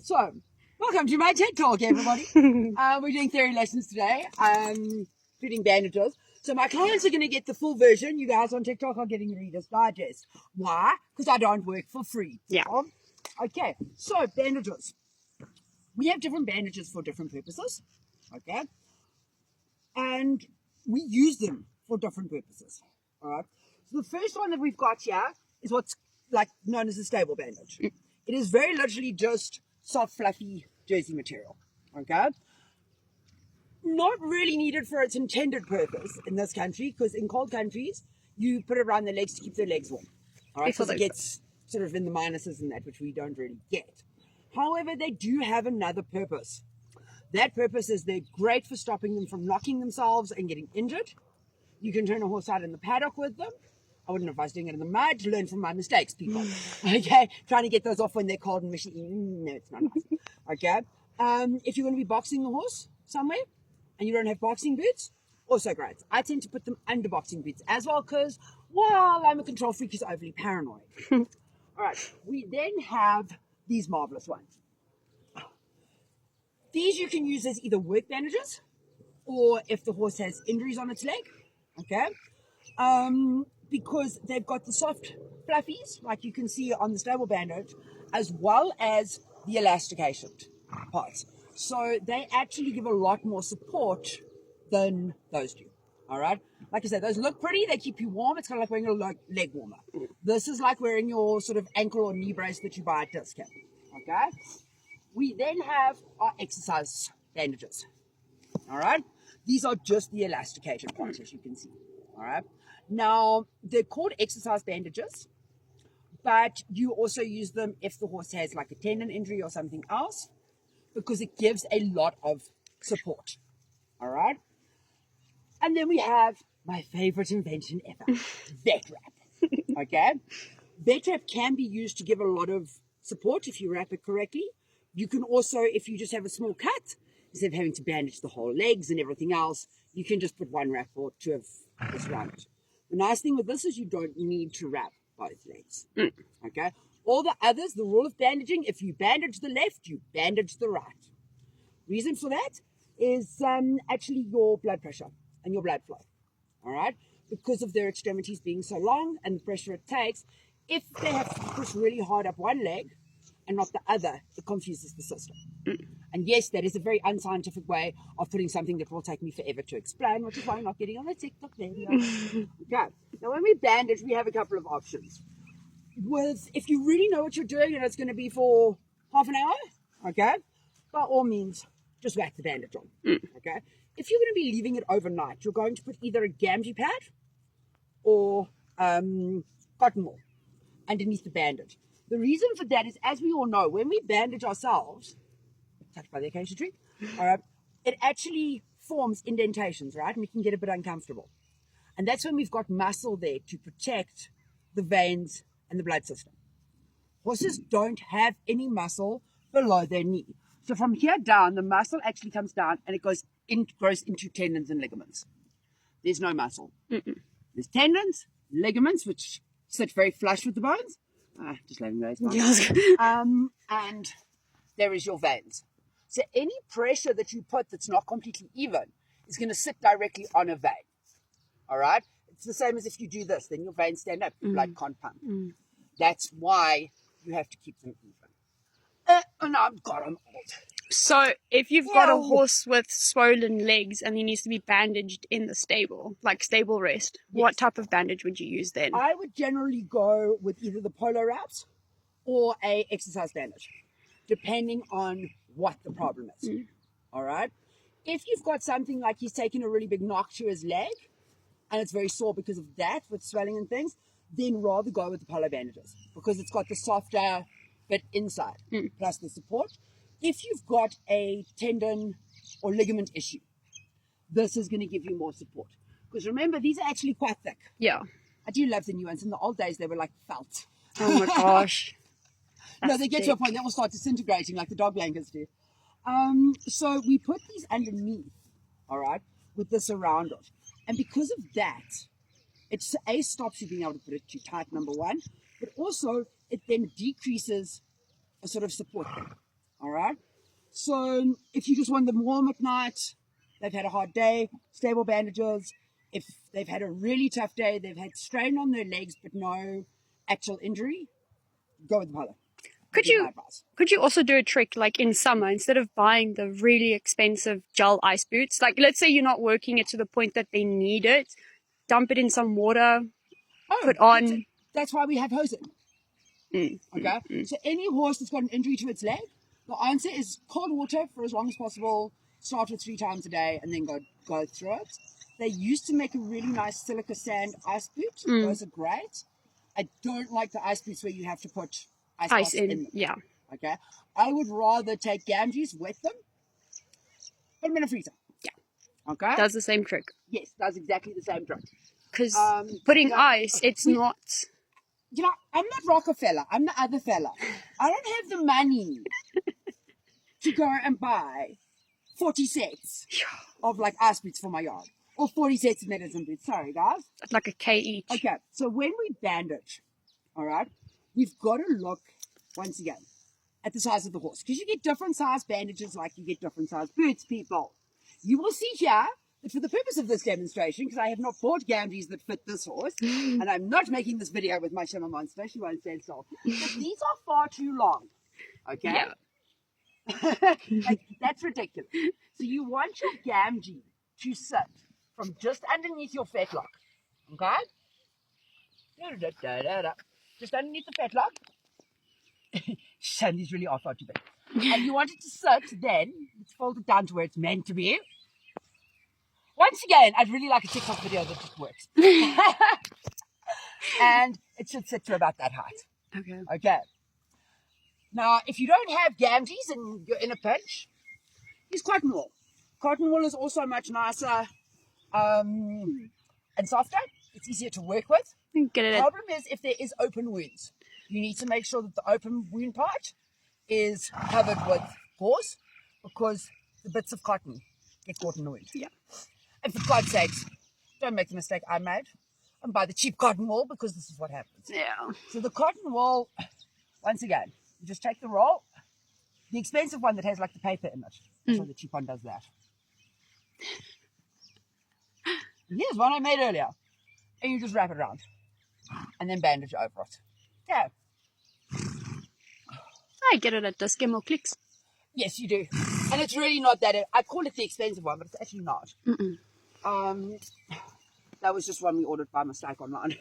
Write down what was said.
So, welcome to my TED Talk, everybody. We're doing theory lessons today, including bandages. So my clients are going to get the full version. You guys on TikTok are getting Reader's Digest. Why? Because I don't work for free. Yeah. Okay, so bandages. We have different bandages for different purposes. Okay. And we use them for different purposes. All right. So the first one that we've got here is what's like known as a stable bandage. It is very literally just soft, fluffy jersey material. Okay. Not really needed for its intended purpose in this country, because in cold countries, you put it around their legs to keep their legs warm. All right. Because it gets sort of in the minuses and that, which we don't really get. However, they do have another purpose. That purpose is they're great for stopping them from knocking themselves and getting injured. You can turn a horse out in the paddock with them. I wouldn't advise doing it in the mud. Learn from my mistakes, people. Okay? Trying to get those off when they're cold and mushy. No, it's not nice. Okay? If you're going to be boxing the horse somewhere and you don't have boxing boots, also great. I tend to put them under boxing boots as well because, well, I'm a control freak who's overly paranoid. All right. We then have these marvelous ones. These you can use as either work bandages or if the horse has injuries on its leg, okay? Because they've got the soft fluffies, like you can see on the stable bandage, as well as the elastication parts. So they actually give a lot more support than those do, all right? Like I said, those look pretty, they keep you warm. It's kind of like wearing a leg warmer. This is like wearing your sort of ankle or knee brace that you buy at discount, okay? We then have our exercise bandages, all right? These are just the elasticated parts, as you can see, all right? Now, they're called exercise bandages, but you also use them if the horse has like a tendon injury or something else, because it gives a lot of support, all right? And then we have my favorite invention ever, vet wrap, okay? Vet wrap can be used to give a lot of support if you wrap it correctly. You can also, if you just have a small cut, instead of having to bandage the whole legs and everything else, you can just put one wrap or two of this around it. The nice thing with this is you don't need to wrap both legs. Okay? All the others, the rule of bandaging, if you bandage the left, you bandage the right. Reason for that is actually your blood pressure and your blood flow. All right? Because of their extremities being so long and the pressure it takes, if they have to push really hard up one leg and not the other, it confuses the system. And yes, that is a very unscientific way of putting something that will take me forever to explain, which is why I'm not getting on the TikTok video. Okay. Now, when we bandage, we have a couple of options. If you really know what you're doing and it's going to be for half an hour, okay, by all means, just whack the bandage on. Okay. If you're going to be leaving it overnight, you're going to put either a Gamgee pad or cotton wool underneath the bandage. The reason for that is, as we all know, when we bandage ourselves, touched by the acacia tree, it actually forms indentations, right? And it can get a bit uncomfortable. And that's when we've got muscle there to protect the veins and the blood system. Horses don't have any muscle below their knee. So from here down, the muscle actually comes down and it grows into tendons and ligaments. There's no muscle. There's tendons, ligaments, which sit very flush with the bones. Just letting those bones. And there is your veins. So any pressure that you put that's not completely even is going to sit directly on a vein. All right? It's the same as if you do this, then your veins stand up, blood can't pump. That's why you have to keep them even. And I'm old. So if you've got a horse with swollen legs and he needs to be bandaged in the stable, like stable rest, what type of bandage would you use then? I would generally go with either the polo wraps or a exercise bandage, depending on what the problem is. All right? If you've got something like he's taken a really big knock to his leg and it's very sore because of that, with swelling and things, then rather go with the polo bandages because it's got the softer bit inside, plus the support. If you've got a tendon or ligament issue, this is going to give you more support. Because remember, these are actually quite thick. Yeah. I do love the new ones. In the old days, they were like felt. Oh my gosh. No, they get to a point, they will start disintegrating like the dog blankets do. So we put these underneath, all right, with this around it. And because of that, it stops you being able to put it too tight, number one, but also it then decreases a sort of support thing, all right? So if you just want them warm at night, they've had a hard day, stable bandages. If they've had a really tough day, they've had strain on their legs but no actual injury, go with the polo. Could you also do a trick like in summer, instead of buying the really expensive gel ice boots, like let's say you're not working it to the point that they need it, dump it in some water, put on. That's why we have hosing. Okay? So any horse that's got an injury to its leg, the answer is cold water for as long as possible, start with 3 times a day, and then go through it. They used to make a really nice silica sand ice boot. Those are great. I don't like the ice boots where you have to put ice in them. Yeah. Okay? I would rather take Ganges, wet them, put them in a freezer. Yeah. Okay? Does the same trick. Yes, does exactly the same trick. Because putting ice, it's not... You know, I'm not Rockefeller. I'm the other fella. I don't have the money to go and buy 40 sets of like ice boots for my yard. Or 40 sets of medicine boots. Sorry, guys. Like a K each. Okay, so when we bandage, all right, we've got to look, once again, at the size of the horse. Because you get different size bandages like you get different size boots, people. You will see here that for the purpose of this demonstration, because I have not bought Ganges that fit this horse, and I'm not making this video with my Shimmer Monster, she won't stand still, but these are far too long, okay? Yeah. Like, that's ridiculous. So you want your Gamgee to sit from just underneath your fetlock, okay? Just underneath the fetlock. Sandy's really off out today. And you want it to sit then, it's folded down to where it's meant to be. Once again, I'd really like a TikTok video that just works. And it should sit to about that height. Okay. Okay. Now, if you don't have Ganges and you're in a pinch, use cotton wool. Cotton wool is also much nicer and softer. It's easier to work with. The problem is if there is open wounds. You need to make sure that the open wound part is covered with gauze, because the bits of cotton get caught in the wound. Yeah. And for God's sakes, don't make the mistake I made and buy the cheap cotton wool, because this is what happens. Yeah. So the cotton wool, once again, you just take the roll, the expensive one that has like the paper in it. So the cheap one does that. And here's one I made earlier. And you just wrap it around and then bandage over it. Yeah. I get it at Discam or Clicks. Yes, you do. And it's really not that. I call it the expensive one, but it's actually not. That was just one we ordered by mistake online.